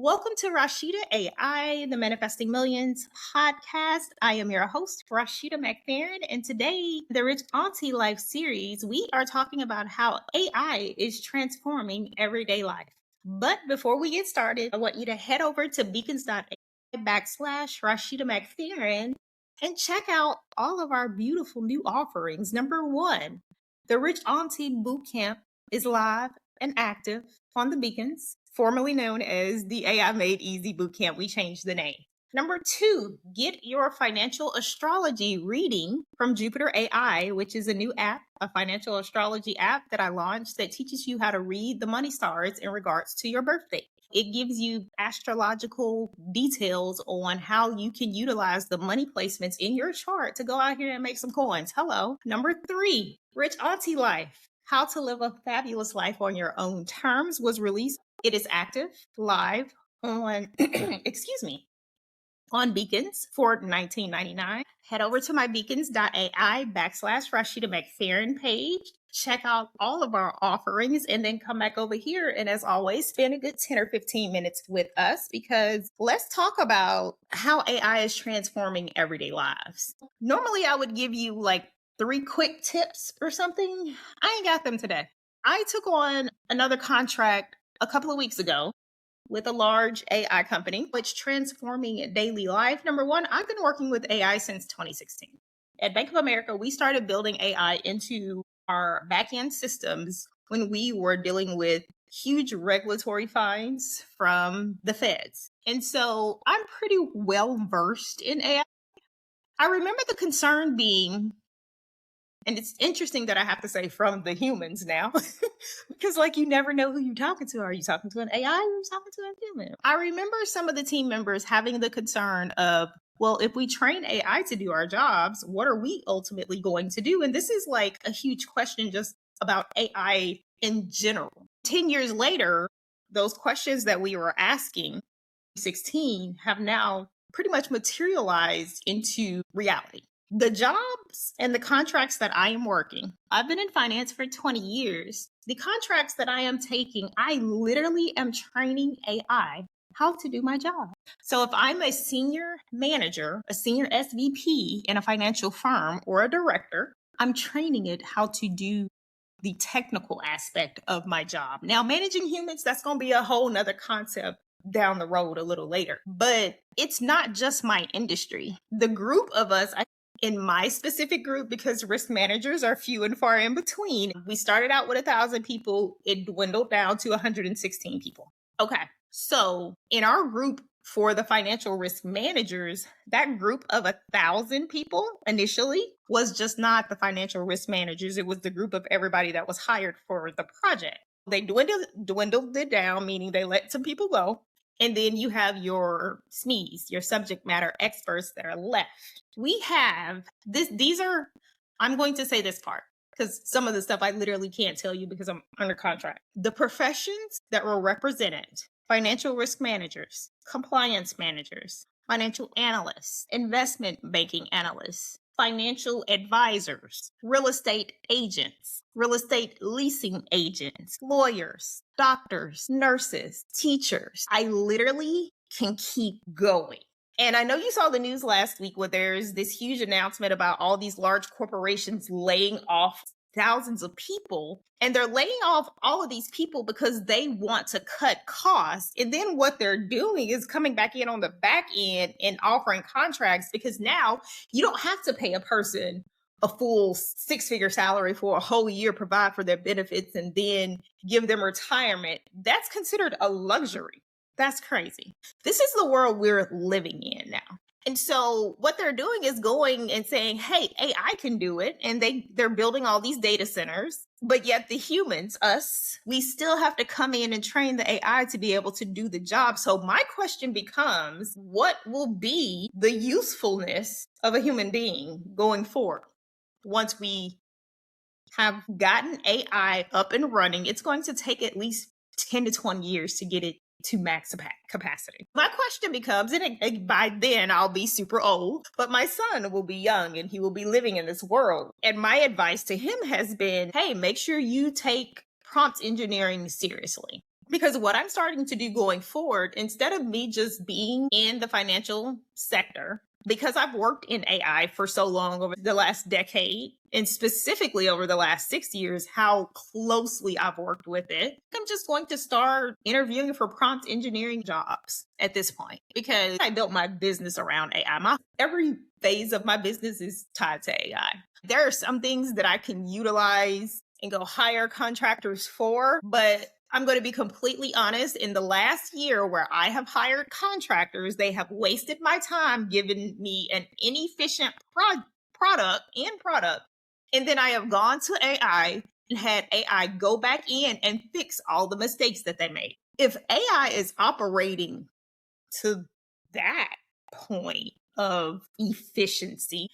Welcome to Rashida AI, the Manifesting Millions podcast. I am your host, Rashida McFerren, and today, the Rich Auntie Life series, we are talking about how AI is transforming everyday life. But before we get started, I want you to head over to beacons.ai/Rashida McFerren and check out all of our beautiful new offerings. Number one, the Rich Auntie Bootcamp is live and active on the Beacons, formerly known as the AI Made Easy Bootcamp. We changed the name. Number two, get your financial astrology reading from Jupiter AI, which is a new app, a financial astrology app that I launched that teaches you how to read the money stars in regards to your birthday. It gives you astrological details on how you can utilize the money placements in your chart to go out here and make some coins. Hello. Number three, Rich Auntie Life. How to Live a Fabulous Life on Your Own Terms was released. It is active, live on, on Beacons for $19.99. Head over to my beacons.ai/Rashida McFerren page. Check out all of our offerings and then come back over here. And as always, spend a good 10 or 15 minutes with us because let's talk about how AI is transforming everyday lives. Normally, I would give you like 3 quick tips or something. I ain't got them today. I took on another contract a couple of weeks ago with a large AI company, which transforming daily life. Number one, I've been working with AI since 2016. At Bank of America, we started building AI into our back-end systems when we were dealing with huge regulatory fines from the feds. And so I'm pretty well versed in AI. I remember the concern being, and it's interesting that I have to say from the humans now, because like you never know who you're talking to. Are you talking to an AI or are you talking to a human? I remember some of the team members having the concern of, well, if we train AI to do our jobs, what are we ultimately going to do? And this is like a huge question just about AI in general. 10 years later, those questions that we were asking, 16, have now pretty much materialized into reality. The jobs and the contracts that I am working, I've been in finance for 20 years. The contracts that I am taking, I literally am training AI how to do my job. So if I'm a senior manager, a senior SVP in a financial firm or a director, I'm training it how to do the technical aspect of my job. Now, managing humans, that's going to be a whole nother concept down the road a little later. But it's not just my industry. The group of us, in my specific group, because risk managers are few and far in between, we started out with 1,000 people. It dwindled down to 116 people. Okay. So in our group for the financial risk managers, that group of 1,000 people initially was just not the financial risk managers. It was the group of everybody that was hired for the project. They dwindled it down, meaning they let some people go. And then you have your SMEs, your subject matter experts that are left. We have these are, I'm going to say this part because some of the stuff I literally can't tell you because I'm under contract. The professions that were represented: financial risk managers, compliance managers, financial analysts, investment banking analysts, financial advisors, real estate agents, real estate leasing agents, lawyers, doctors, nurses, teachers. I literally can keep going. And I know you saw the news last week where there's this huge announcement about all these large corporations laying off thousands of people. And they're laying off all of these people because they want to cut costs. And then what they're doing is coming back in on the back end and offering contracts because now you don't have to pay a person a full 6-figure salary for a whole year, provide for their benefits, and then give them retirement. That's considered a luxury. That's crazy. This is the world we're living in now. And so what they're doing is going and saying, hey, AI can do it. And they're building all these data centers. But yet the humans, us, we still have to come in and train the AI to be able to do the job. So my question becomes, what will be the usefulness of a human being going forward? Once we have gotten AI up and running, it's going to take at least 10 to 20 years to get it to max capacity. My question becomes, and by then I'll be super old, but my son will be young and he will be living in this world. And my advice to him has been, hey, make sure you take prompt engineering seriously. Because what I'm starting to do going forward, instead of me just being in the financial sector, because I've worked in AI for so long over the last decade, and specifically over the last 6 years, how closely I've worked with it, I'm just going to start interviewing for prompt engineering jobs at this point, because I built my business around AI. Every phase of my business is tied to AI. There are some things that I can utilize and go hire contractors for, but I'm going to be completely honest. In the last year where I have hired contractors, they have wasted my time giving me an inefficient product. And then I have gone to AI and had AI go back in and fix all the mistakes that they made. If AI is operating to that point of efficiency,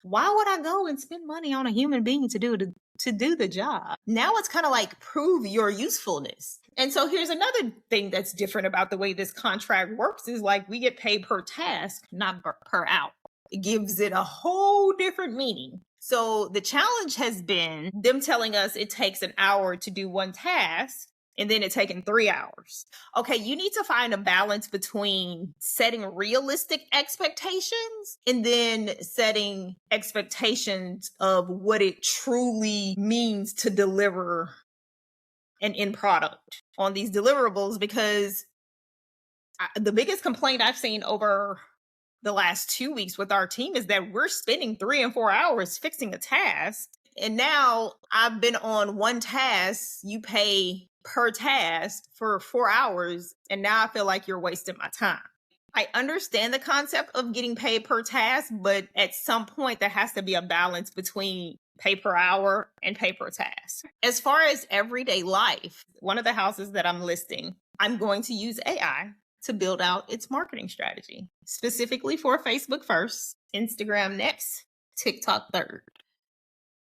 why would I go and spend money on a human being to do the job? Now it's kind of like prove your usefulness. And so here's another thing that's different about the way this contract works is like we get paid per task, not per hour. It gives it a whole different meaning. So the challenge has been them telling us it takes an hour to do one task, and then it's taking 3 hours. Okay, you need to find a balance between setting realistic expectations and then setting expectations of what it truly means to deliver an end product on these deliverables, because the biggest complaint I've seen over the last 2 weeks with our team is that we're spending 3 and 4 hours fixing a task. And now I've been on one task, you pay per task for 4 hours, and now I feel like you're wasting my time. I understand the concept of getting paid per task, but at some point there has to be a balance between pay per hour and pay per task. As far as everyday life, one of the houses that I'm listing, I'm going to use AI to build out its marketing strategy, specifically for Facebook first, Instagram next, TikTok third.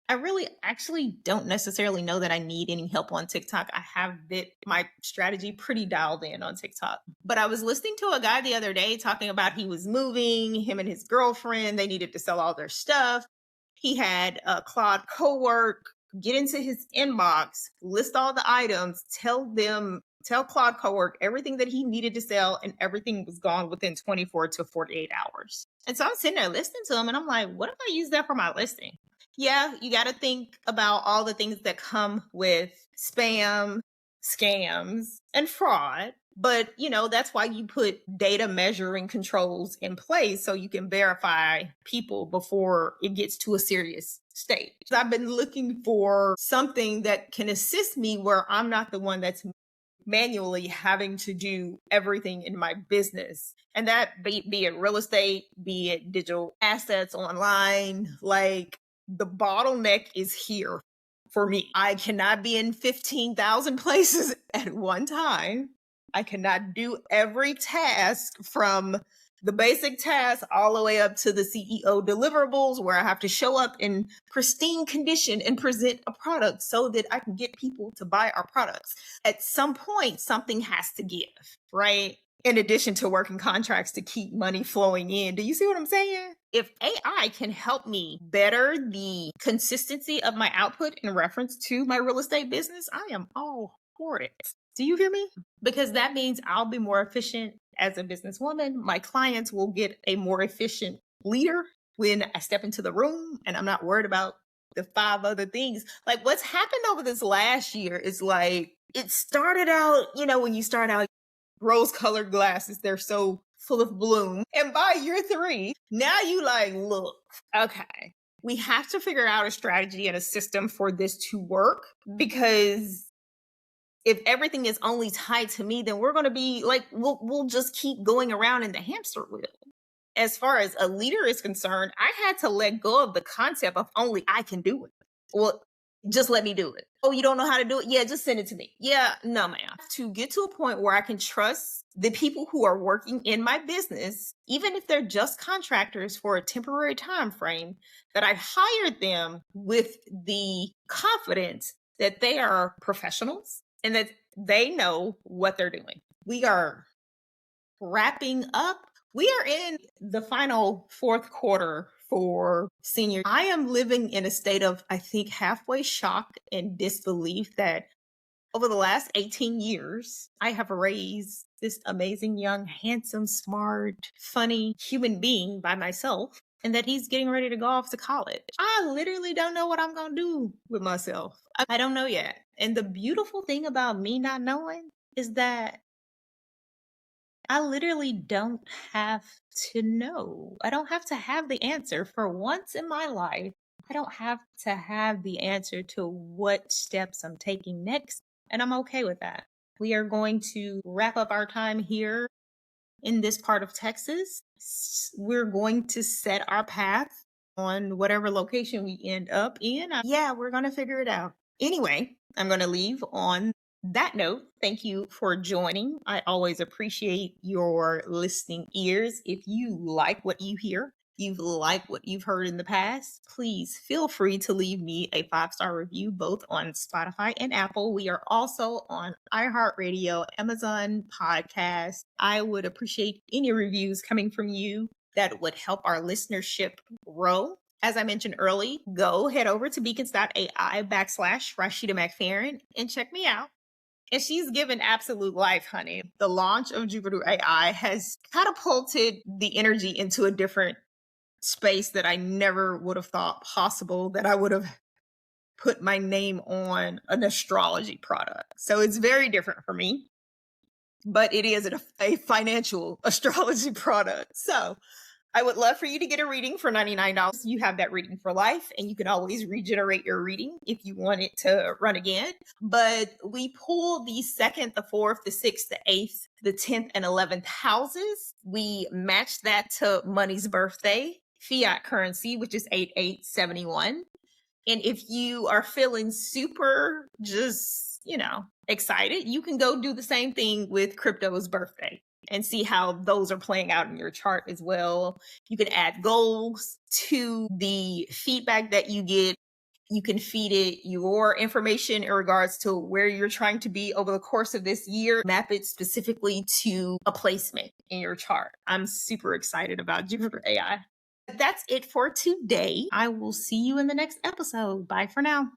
I really actually don't necessarily know that I need any help on TikTok. I have my strategy pretty dialed in on TikTok. But I was listening to a guy the other day talking about he was moving, him and his girlfriend, they needed to sell all their stuff. He had Claude co-work, get into his inbox, list all the items, tell Claude co-work everything that he needed to sell, and everything was gone within 24 to 48 hours. And so I'm sitting there listening to him, and I'm like, what if I use that for my listing? Yeah, you got to think about all the things that come with spam, scams, and fraud. But, that's why you put data measuring controls in place so you can verify people before it gets to a serious state. I've been looking for something that can assist me where I'm not the one that's manually having to do everything in my business. And that be it real estate, be it digital assets online, like the bottleneck is here for me. I cannot be in 15,000 places at one time. I cannot do every task from the basic tasks all the way up to the CEO deliverables where I have to show up in pristine condition and present a product so that I can get people to buy our products. At some point, something has to give, right? In addition to working contracts to keep money flowing in. Do you see what I'm saying? If AI can help me better the consistency of my output in reference to my real estate business, I am all for it. Do you hear me? Because that means I'll be more efficient as a businesswoman. My clients will get a more efficient leader when I step into the room, and I'm not worried about the 5 other things. Like what's happened over this last year is like, it started out, when you start out, rose-colored glasses, they're so full of bloom. And by year 3, now you like, look, okay, we have to figure out a strategy and a system for this to work, because if everything is only tied to me, then we're going to be like, we'll just keep going around in the hamster wheel. As far as a leader is concerned, I had to let go of the concept of only I can do it. Well, just let me do it. Oh, you don't know how to do it? Yeah, just send it to me. Yeah, no, ma'am. To get to a point where I can trust the people who are working in my business, even if they're just contractors for a temporary time frame, that I've hired them with the confidence that they are professionals and that they know what they're doing. We are wrapping up. We are in the final 4th quarter for senior. I am living in a state of, I think, halfway shock and disbelief that Over the last 18 years, I have raised this amazing, young, handsome, smart, funny human being by myself, and that he's getting ready to go off to college. I literally don't know what I'm going to do with myself. I don't know yet. And the beautiful thing about me not knowing is that I literally don't have to know. I don't have to have the answer for once in my life. I don't have to have the answer to what steps I'm taking next. And I'm okay with that. We are going to wrap up our time here in this part of Texas. We're going to set our path on whatever location we end up in. Yeah, we're going to figure it out. Anyway, I'm going to leave on that note. Thank you for joining. I always appreciate your listening ears. If you like what you hear, you've liked what you've heard in the past, please feel free to leave me a 5-star review both on Spotify and Apple. We are also on iHeartRadio, Amazon Podcast. I would appreciate any reviews coming from you. That would help our listenership grow. As I mentioned early, go head over to beacons.ai/Rashida McFerren and check me out. And she's given absolute life, honey. The launch of Jupiter AI has catapulted the energy into a different space that I never would have thought possible, that I would have put my name on an astrology product. So it's very different for me, but it is a financial astrology product. So I would love for you to get a reading for $99. You have that reading for life, and you can always regenerate your reading if you want it to run again. But we pull the 2nd, the 4th, the 6th, the 8th, the 10th, and 11th houses. We match that to money's birthday, fiat currency, which is 8871. And if you are feeling super excited, you can go do the same thing with crypto's birthday and see how those are playing out in your chart as well. You can add goals to the feedback that you get. You can feed it your information in regards to where you're trying to be over the course of this year. Map it specifically to a placement in your chart. I'm super excited about Jupiter AI. That's it for today. I will see you in the next episode. Bye for now.